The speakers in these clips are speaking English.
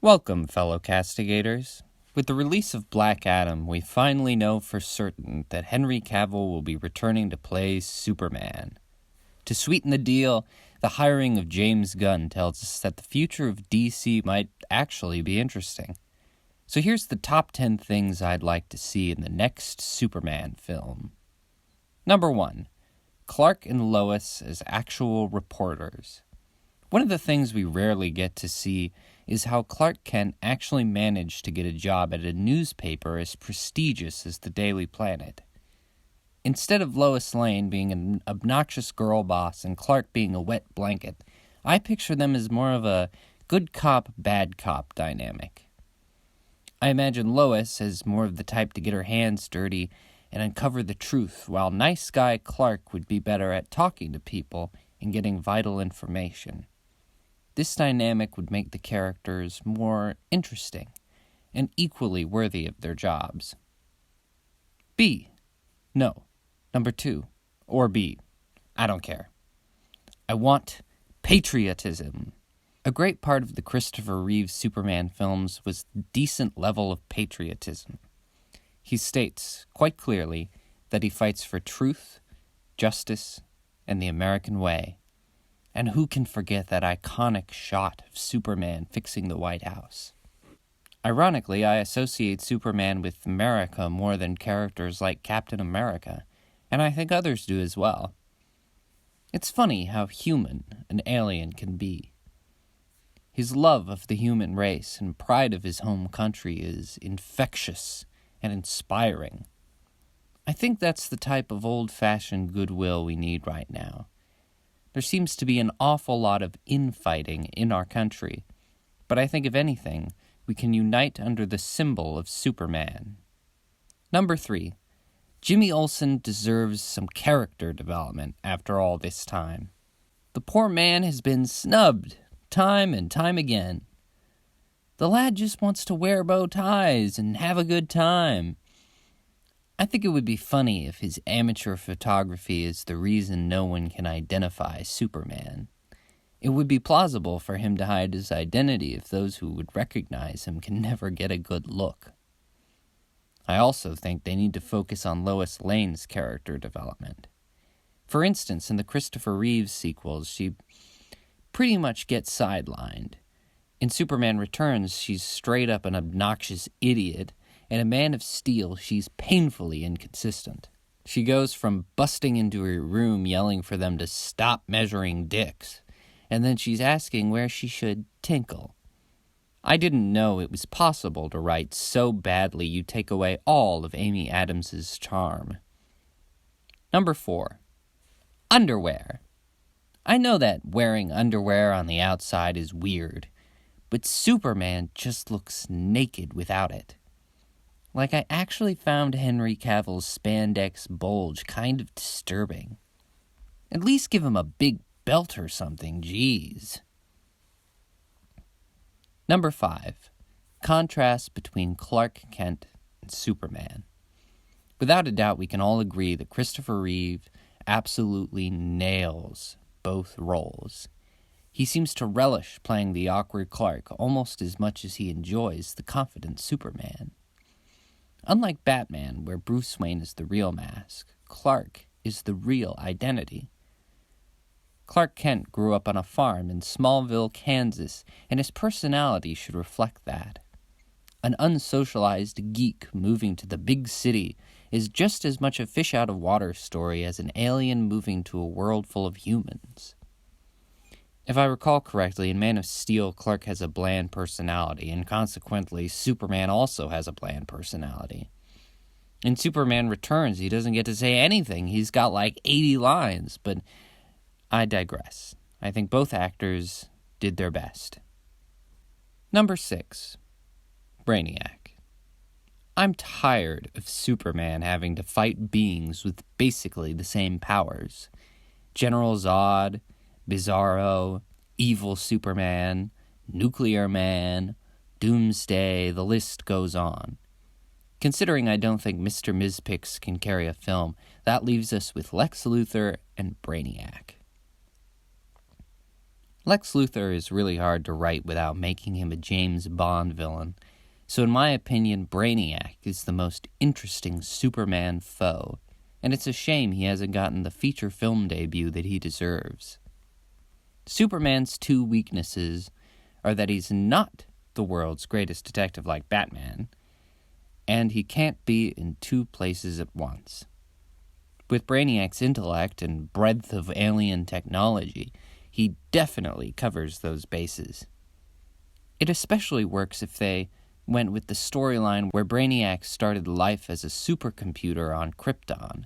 Welcome, fellow castigators. With the release of Black Adam, we finally know for certain that Henry Cavill will be returning to play Superman. To sweeten the deal, the hiring of James Gunn tells us that the future of DC might actually be interesting. So here's the top 10 things I'd like to see in the next Superman film. Number 1. Clark and Lois as actual reporters. One of the things we rarely get to see is how Clark Kent actually managed to get a job at a newspaper as prestigious as the Daily Planet. Instead of Lois Lane being an obnoxious girl boss and Clark being a wet blanket, I picture them as more of a good cop, bad cop dynamic. I imagine Lois as more of the type to get her hands dirty and uncover the truth, while nice guy Clark would be better at talking to people and getting vital information. This dynamic would make the characters more interesting and equally worthy of their jobs. B. No. Number 2. Or B. I don't care. I want patriotism. A great part of the Christopher Reeve Superman films was the decent level of patriotism. He states, quite clearly, that he fights for truth, justice, and the American way. And who can forget that iconic shot of Superman fixing the White House? Ironically, I associate Superman with America more than characters like Captain America, and I think others do as well. It's funny how human an alien can be. His love of the human race and pride of his home country is infectious and inspiring. I think that's the type of old-fashioned goodwill we need right now. There seems to be an awful lot of infighting in our country, but I think if anything, we can unite under the symbol of Superman. Number 3. Jimmy Olsen deserves some character development after all this time. The poor man has been snubbed time and time again. The lad just wants to wear bow ties and have a good time. I think it would be funny if his amateur photography is the reason no one can identify Superman. It would be plausible for him to hide his identity if those who would recognize him can never get a good look. I also think they need to focus on Lois Lane's character development. For instance, in the Christopher Reeve sequels, she pretty much gets sidelined. In Superman Returns, she's straight up an obnoxious idiot, and in Man of Steel, she's painfully inconsistent. She goes from busting into her room yelling for them to stop measuring dicks, and then she's asking where she should tinkle. I didn't know it was possible to write so badly you take away all of Amy Adams's charm. Number 4. Underwear. I know that wearing underwear on the outside is weird, but Superman just looks naked without it. Like, I actually found Henry Cavill's spandex bulge kind of disturbing. At least give him a big belt or something, jeez. Number 5. Contrast between Clark Kent and Superman. Without a doubt, we can all agree that Christopher Reeve absolutely nails both roles. He seems to relish playing the awkward Clark almost as much as he enjoys the confident Superman. Unlike Batman, where Bruce Wayne is the real mask, Clark is the real identity. Clark Kent grew up on a farm in Smallville, Kansas, and his personality should reflect that. An unsocialized geek moving to the big city is just as much a fish-out-of-water story as an alien moving to a world full of humans. If I recall correctly, in Man of Steel, Clark has a bland personality, and consequently, Superman also has a bland personality. In Superman Returns, he doesn't get to say anything. He's got like 80 lines, but I digress. I think both actors did their best. Number 6. Brainiac. I'm tired of Superman having to fight beings with basically the same powers. General Zod, Bizarro, Evil Superman, Nuclear Man, Doomsday, the list goes on. Considering I don't think Mr. Mizpix can carry a film, that leaves us with Lex Luthor and Brainiac. Lex Luthor is really hard to write without making him a James Bond villain, so in my opinion, Brainiac is the most interesting Superman foe, and it's a shame he hasn't gotten the feature film debut that he deserves. Superman's two weaknesses are that he's not the world's greatest detective like Batman, and he can't be in two places at once. With Brainiac's intellect and breadth of alien technology, he definitely covers those bases. It especially works if they went with the storyline where Brainiac started life as a supercomputer on Krypton,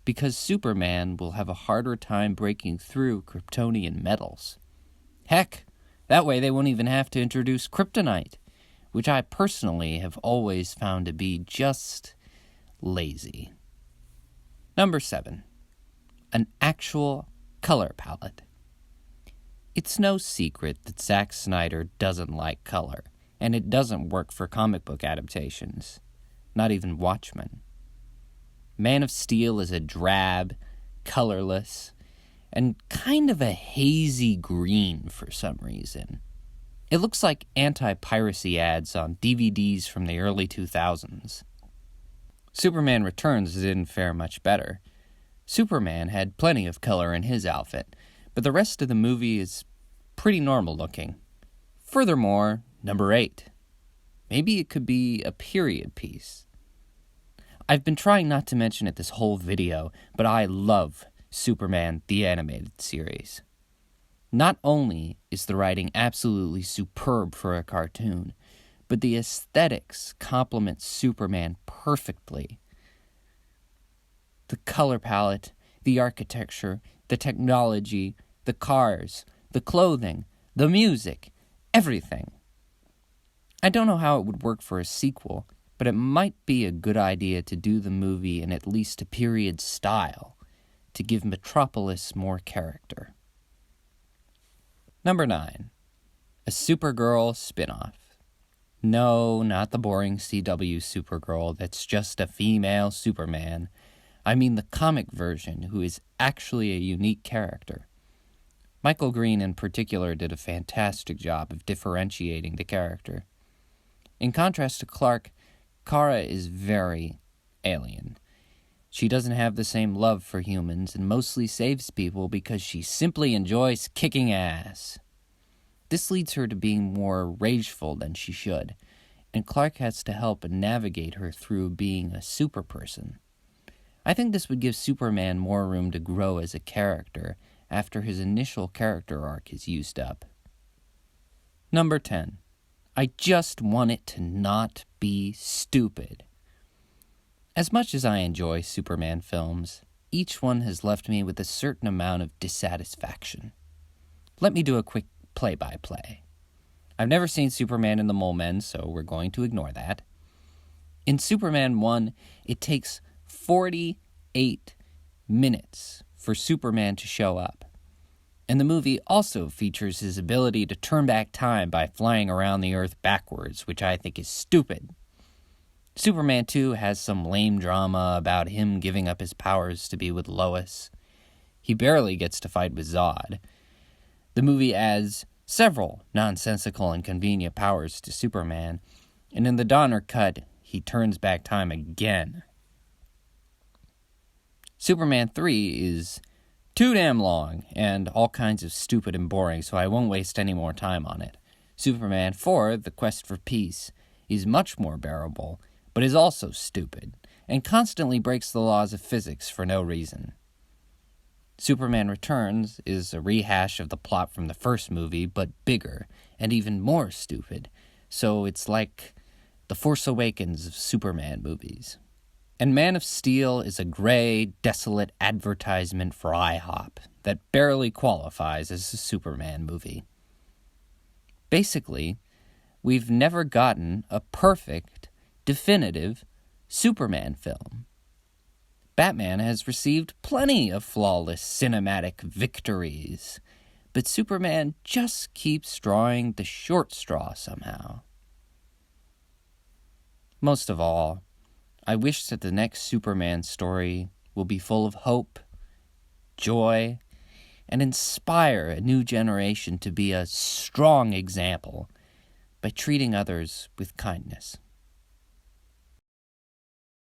because Superman will have a harder time breaking through Kryptonian metals. Heck, that way they won't even have to introduce kryptonite, which I personally have always found to be just lazy. Number 7. An actual color palette. It's no secret that Zack Snyder doesn't like color, and it doesn't work for comic book adaptations, not even Watchmen. Man of Steel is a drab, colorless, and kind of a hazy green for some reason. It looks like anti-piracy ads on DVDs from the early 2000s. Superman Returns didn't fare much better. Superman had plenty of color in his outfit, but the rest of the movie is pretty normal looking. Furthermore, number 8. Maybe it could be a period piece. I've been trying not to mention it this whole video, but I love Superman the Animated Series. Not only is the writing absolutely superb for a cartoon, but the aesthetics complement Superman perfectly. The color palette, the architecture, the technology, the cars, the clothing, the music, everything. I don't know how it would work for a sequel, but it might be a good idea to do the movie in at least a period style, to give Metropolis more character. Number 9. A Supergirl spin-off. No, not the boring CW Supergirl that's just a female Superman. I mean the comic version, who is actually a unique character. Michael Green in particular did a fantastic job of differentiating the character. In contrast to Clark, Kara is very alien. She doesn't have the same love for humans and mostly saves people because she simply enjoys kicking ass. This leads her to being more rageful than she should, and Clark has to help navigate her through being a super person. I think this would give Superman more room to grow as a character after his initial character arc is used up. Number 10. I just want it to not be stupid. As much as I enjoy Superman films, each one has left me with a certain amount of dissatisfaction. Let me do a quick play-by-play. I've never seen Superman and the Mole Men, so we're going to ignore that. In Superman 1, it takes 48 minutes for Superman to show up. And the movie also features his ability to turn back time by flying around the Earth backwards, which I think is stupid. Superman 2 has some lame drama about him giving up his powers to be with Lois. He barely gets to fight with Zod. The movie adds several nonsensical and convenient powers to Superman, and in the Donner cut, he turns back time again. Superman 3 is too damn long, and all kinds of stupid and boring, so I won't waste any more time on it. Superman 4, The Quest for Peace, is much more bearable, but is also stupid, and constantly breaks the laws of physics for no reason. Superman Returns is a rehash of the plot from the first movie, but bigger, and even more stupid, so it's like The Force Awakens of Superman movies. And Man of Steel is a gray, desolate advertisement for IHOP that barely qualifies as a Superman movie. Basically, we've never gotten a perfect, definitive Superman film. Batman has received plenty of flawless cinematic victories, but Superman just keeps drawing the short straw somehow. Most of all, I wish that the next Superman story will be full of hope, joy, and inspire a new generation to be a strong example by treating others with kindness.